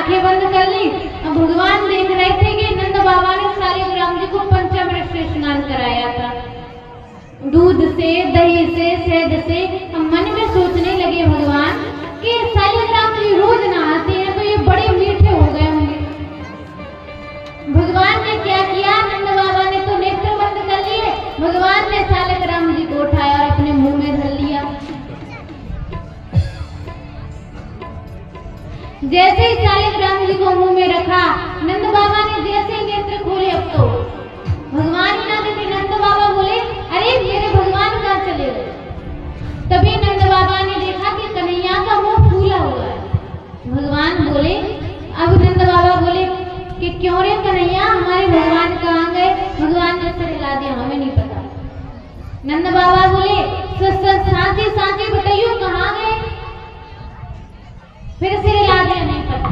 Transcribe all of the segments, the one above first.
आंखें बंद कर ली। अब भगवान देख रहे थे कि नंद बाबा ने शालिग्राम जी को पंचामृत से स्नान कराया था, दूध से, दही से, शहद से। हम मन में सोचने लगे भगवान कि शालिग्राम जी रोज नहाते हैं तो ये बड़े मीठे हो गए होंगे। भगवान ने क्या किया, नंद बाबा ने तो नेत्र बंद कर लिए। भगवान ने शालिग्राम जी को उठाया और अपने मुंह में धर लिया। जैसे ही शालिग्राम जी को मुंह में रखा, नंद बाबा ने जैसे ही नेत्र खोले, अब तो भगवान ही ना दिखे। नंद बाबा बोले, अरे मेरे भगवान कहाँ चले गए? तभी नंद बाबा ने देखा कि कन्हैया का मुंह फूला हुआ है। भगवान बोले, अब नंद बाबा बोले कि क्यों रे कन्हैया, हमारे भगवान कहाँ गए? भगवान ने सिर हिला दिया, हमें नहीं पता। नंद बाबा बोले, सांची सांची बताइयो कहाँ गए? फिर सिर हिला दिया, नहीं पता।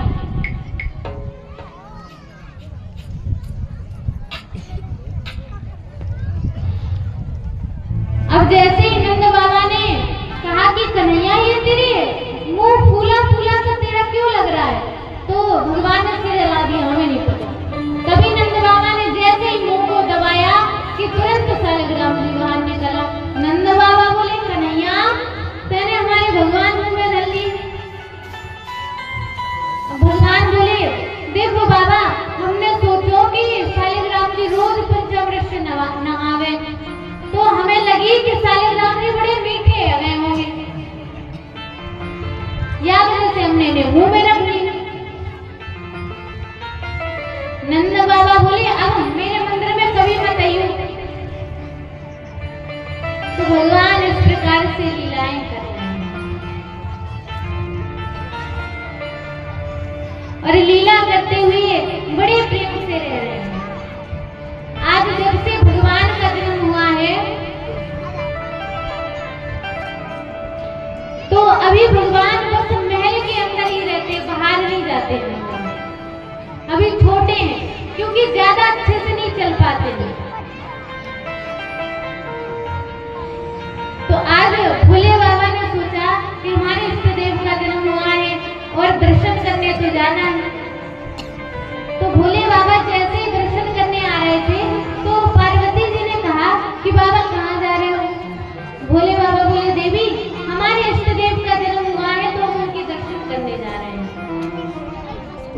अब जैसे ही नंद बाबा ने कहा कि कन्हैया ये तेरे मुंह फूला फूला सा तेरा क्यों लग रहा है? तो भगवान ने सिर हिला दिया, हमें नहीं पता। तभी नंद बाबा ने जैसे ही मुंह को दबाया कि तुरंत शालिग्राम जी बाहर निकला। नंद बाबा बोले, कन्हैया तेने हमारे भगवान मुंह में धर ली। भगवान बोले, देखो बाबा, हमने सोचो कि शालिग्राम जी रोज पंचामृत से नहावे, तो हमें लगी कि शालिग्राम जी बड़े मीठे गए होंगे, या वजह से हमने मुंह में रख ली। नंद बाबा बोले, अब मेरे मंदिर में कभी मत आइयो। तो भगवान इस प्रकार से लीलाएं कर रहे हैं और लीला करते हुए बड़े प्रेम से रह रहे हैं। आज जब से भगवान का जन्म हुआ है, तो अभी भगवान बस महल के अंदर ही रहते, बाहर नहीं जाते हैं। अभी छोटे हैं, क्योंकि ज्यादा अच्छे से नहीं चल पाते हैं। तो आज भोले बाबा ने सोचा कि हमारे इष्ट देव का जन्म हुआ है और दर्शन करने तो जाना है। तो भोले बाबा जैसे ही दर्शन करने आ रहे थे, तो पार्वती जी ने कहा कि बाबा कहाँ जा रहे हो? भोले बाबा बोले, देवी हमारे इष्ट देव का जन्म हुआ है तो हम उनके दर्शन करने जा रहे हैं।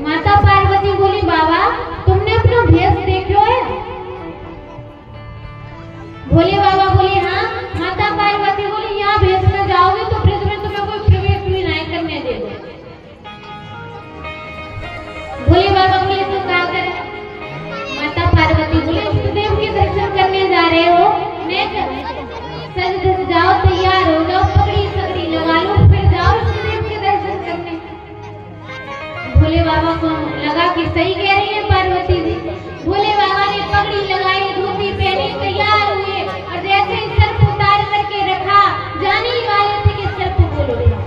माता पार्वती बोली, बाबा तुमने अपना भेष देखो है? भोले बाबा बोले, हाँ। माता पार्वती बोली, यहाँ भेष में जाओगे तो ब्रज में तुम्हें कोई प्रवेश भी नहीं करने देगा। भोले बाबा बोले, तो क्या करें? माता पार्वती बोले, इष्ट देव के दर्शन करने जा रहे हो, सज धज जाओ, तैयार हो जाओ, पगड़ी सगड़ी लगा लो, फिर जाओ इष्ट देव के दर्शन करने। भोले बाबा को लगा कि सही कह रही है पार्वती जी। भोले बाबा ने पगड़ी लगाई, धोती पहनी, तैयार हुए और जैसे ही सर्प उतार करके रखा, जाने ही वाले थे कि सर्प बोल उठा,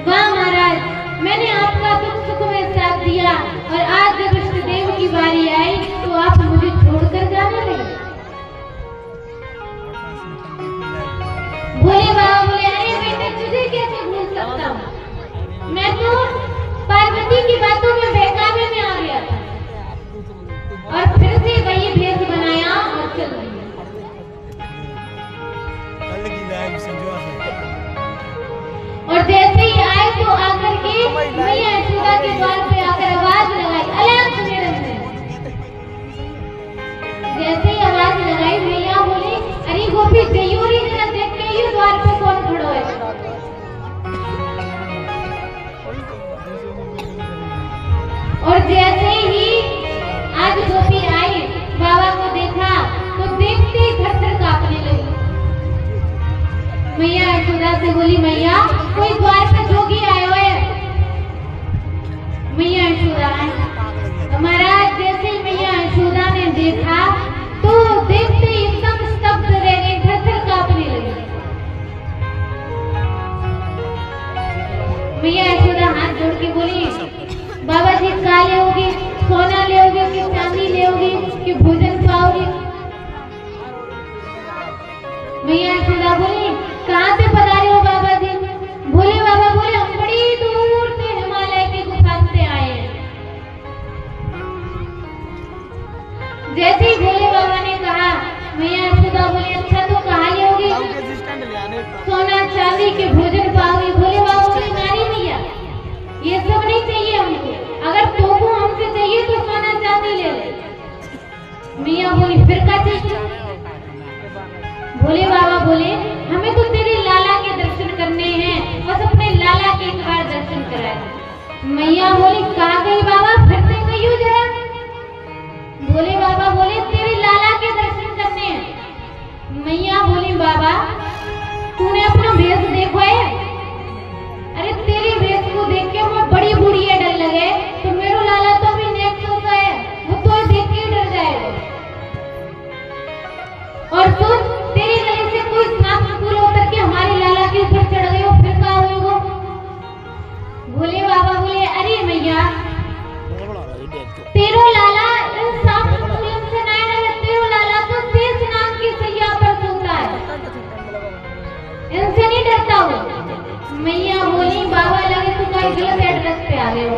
वाह महाराज, मैंने आपका दुख सुख में साथ दिया और आज जब इष्ट देव की बारी आई तो आप मुझे छोड़कर जाने लगे। भोले बाबा बोले, अरे बेटे तुझे कैसे भूल सकता हूँ, मैं तो पार्वती की बातों में बहकावे में आ गया था और फिर से वही भेष बनाया और चल दिया। और जैसे ही आए तो आकर के मैया यशोदा के द्वार पे आकर आवाज लगाई, अलग मेरे में। जैसे ही आवाज लगाई, मैया बोली, अरे गोपी जयूरी जरा देख के ये द्वार पे कौन खड़ो है? और जैसे ही आज गोपी आई, बाबा को देखा तो देखते ही थर-थर कांपने लगी। मैया यशोदा से बोली, मैया कोई द्वार पे जोगी आए हुए हैं। मैया यशोदा महाराज जैसे ही मैया यशोदा ने देखा तो देखते ही एकदम स्तब्ध रह गई, थर-थर कांपने लगी। मैया यशोदा हाथ जोड़ के बोली, बाबा जी क्या लेओगे? सोना लेओगे कि चांदी लेओगे कि भोजन पाओगे? मैया यशोदा बोली, कहाँ से पधारे हो बाबा जी? भोले बाबा बोले, हम बड़ी दूर से हिमालय के गुफा से आए जैसे ही भोले बाबा ने कहा, मैया यशोदा बोली अच्छा तो कहा लोगी, सोना चांदी के भोजन पाओगे। भोले बाबा बोले नारी मैया ये सब नहीं चाहिए हमको, अगर तुमको हमसे चाहिए तो सोना चांदी ले ले। मैया बोली फिर क्या चाहिए? भोले बाबा बोले हमें तो तेरे लाला के दर्शन करने हैं, बस अपने लाला के एक बार दर्शन कराए। मैया बोली कहा गई बाबा फिर से कहियो जरा। भोले बाबा बोले तेरे लाला के दर्शन करने हैं। मैया बोली बाबा तूने अपना भेष देखो है? अरे तेरी भेष को देख के मैं बड़ी बुढ़ी है डर लगे, तो मेरा लाला तो अभी नेक सोचा है, वो तो देख के डर जाएगा। और सोच तेरे गले से कोई सांप पूरा उतर के हमारे लाला के ऊपर चढ़ गए हो फिर क्या होगा? भोले बाबा बोले अरे मैया तेरो लाला इन सांप फूलन से नहीं रहे, तेरो लाला तो शेष नाग की सैया पर सोता है, इनसे नहीं डरता वो। मैया बोली बाबा लगे तो कहीं गलत एड्रेस पे आ गए हो।